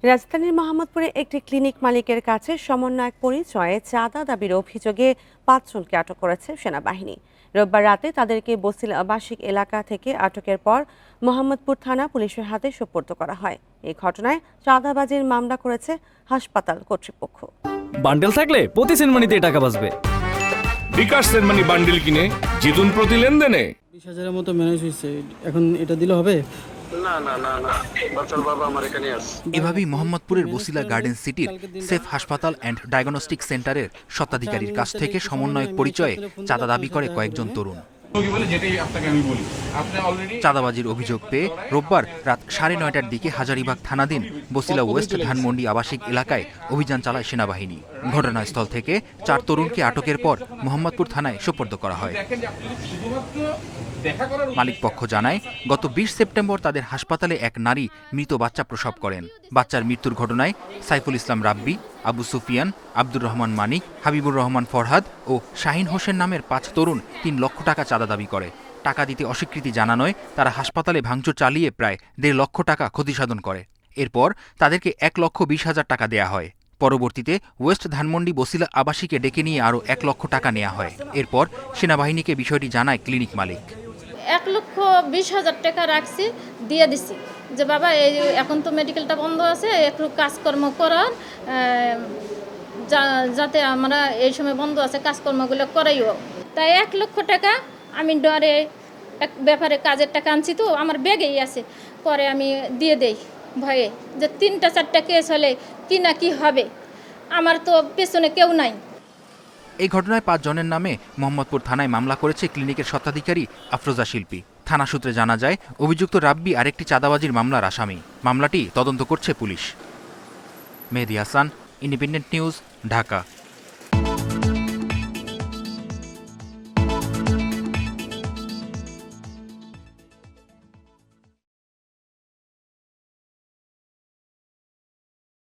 রাজধানীর মোহাম্মদপুরে একটি ক্লিনিক মালিকের কাছে সমন্বয়ক পরিচয়ে চাঁদা দাবির অভিযোগে ৫ জনকে আটক করেছে সেনাবাহিনী। রোববার রাতে তাদেরকে বসিলা আবাসিক এলাকা থেকে আটকের পর মোহাম্মদপুর থানা পুলিশের হাতে সোপর্দ করা হয়। এই ঘটনায় চাঁদাবাজির মামলা করেছে হাসপাতাল কর্তৃপক্ষ। বান্ডেল থাকলে প্রতি সেনমানিতে টাকা বাঁচবে। বিকাশ সেনমানি বান্ডেল কিনে জিতুন প্রতি লেনদেনে। ২০,০০০-এর মতো ম্যানেজ হয়েছে, এখন এটা দিলে হবে? এভাবেই মোহাম্মদপুরের বসিলা গার্ডেন সিটির সেফ হাসপাতাল অ্যান্ড ডায়াগনস্টিক সেন্টারের স্বত্বাধিকারীর কাছ থেকে সমন্বয়ক পরিচয়ে চাঁদা দাবি করে কয়েকজন তরুণ। চাঁদাবাজির অভিযোগ পেয়ে রোববার রাত ৯:৩০টার দিকে হাজারীবাগ থানাধীন বসিলা ওয়েস্ট ধানমন্ডি আবাসিক এলাকায় অভিযান চালায় সেনাবাহিনী। ঘটনাস্থল থেকে ৪ তরুণকে আটকের পর মোহাম্মদপুর থানায় সোপর্দ করা হয়। মালিক পক্ষ জানায়, গত ২০ সেপ্টেম্বর তাদের হাসপাতালে এক নারী মৃত বাচ্চা প্রসব করেন। বাচ্চার মৃত্যুর ঘটনায় সাইফুল ইসলাম রাব্বি, আবু সুফিয়ান, আব্দুর রহমান মানিক, হাবিবুর রহমান ফরহাদ ও শাহিন হোসেন নামের ৫ তরুণ ৩ লক্ষ টাকা চাঁদা দাবি করে। টাকা দিতে অস্বীকৃতি জানানোয় তারা হাসপাতালে ভাঙচুর চালিয়ে প্রায় ১.৫ লক্ষ টাকা ক্ষতিসাধন করে। এরপর তাদেরকে ১,২০,০০০ টাকা দেয়া হয়। পরবর্তীতে ওয়েস্ট ধানমন্ডি বসিলা আবাসিকে ডেকে নিয়ে আরও ১ লক্ষ টাকা নেওয়া হয়। এরপর সেনাবাহিনীকে বিষয়টি জানায় ক্লিনিক মালিক। ১,২০,০০০ টাকা রাখছি, দিয়ে দিছি যে বাবা এই এখন তো মেডিকেলটা বন্ধ আছে, একটু কাজকর্ম করার যাতে আমরা এই সময় বন্ধ আছে কাজকর্মগুলো করাইও। তাই ১ লক্ষ টাকা আমি ডরে এক ব্যাপারে কাজের টাকা আনছি, তো আমার ব্যাগেই আছে, পরে আমি দিয়ে দেই ভয়ে যে ৩টা-৪টা কেস হলে কি না কি হবে, আমার তো পেছনে কেউ নাই। এই ঘটনায় ৫ জনের নামে মোহাম্মদপুর থানায় মামলা করেছে ক্লিনিকের স্বত্বাধিকারী আফরোজা শিল্পী। থানা সূত্রে জানা যায়, অভিযুক্ত রাব্বি আরেকটি চাঁদাবাজির মামলার আসামি। মামলাটি তদন্ত করছে পুলিশ। মেহেদী হাসান, ইন্ডিপেন্ডেন্ট নিউজ, ঢাকা।